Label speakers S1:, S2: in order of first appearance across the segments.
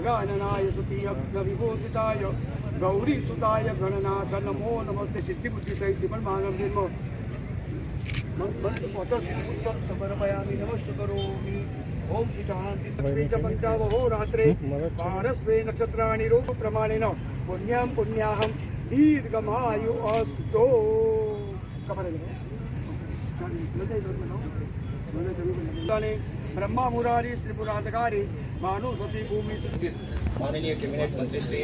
S1: गजाननाय सतीयज्ञविभूषिताय गौरीसुताय गणनाथ नमो नमस्ते। सिद्धिबुद्धि सहित सिमल मानव जन्म समर्पयामि नमस्ते करोमि। ओम श्री शांति पंचावहो रात्रे पारस्वे नक्षत्राणि रूप प्रमाणेन पुण्यां पुण्याहं दीर्घमायु अस्तु। ब्रह्मा मुरारी त्रिपुराधिकारी मानु सची भूमि।
S2: माननीय कैबिनेट मंत्री श्री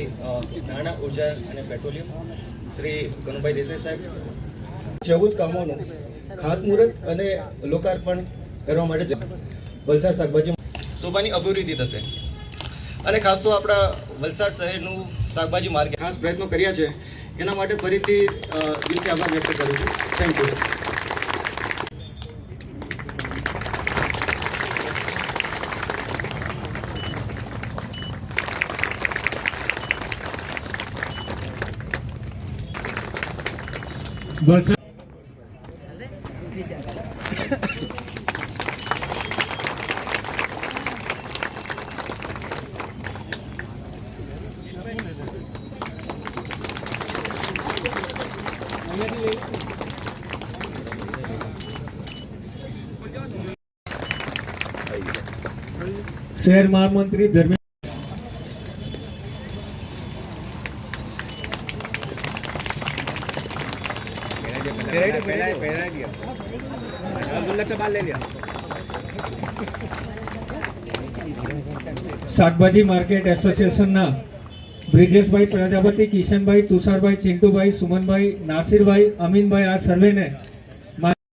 S2: नाणा ऊर्जा અને પેટ્રોલિયમ શ્રી કનુભાઈ દેસાઈ સાહેબ 14 કામોનું ખાતમુહૂર્ત અને લોકાર્પણ કરવા માટે વલસાડ શાકભાજી શોભાની અભિવૃદ્ધિ થશે અને ખાસ તો આપણા વલસાડ શહેરનું શાકભાજી માર્કેટ ખાસ પ્રયત્નો કર્યા છે એના માટે ફરીથી દિલથી આભાર વ્યક્ત કરું છું। Thank you.
S3: शहर महामंत्री धर्मेंद्र શાકભાજી માર્કેટ એસોસિએશનના બ્રિજેશભાઈ પ્રજાપતિ, કિશનભાઈ, તુષારભાઈ, ચિંટુભાઈ, સુમનભાઈ, નાસિરભાઈ, અમીનભાઈ આ સર્વેને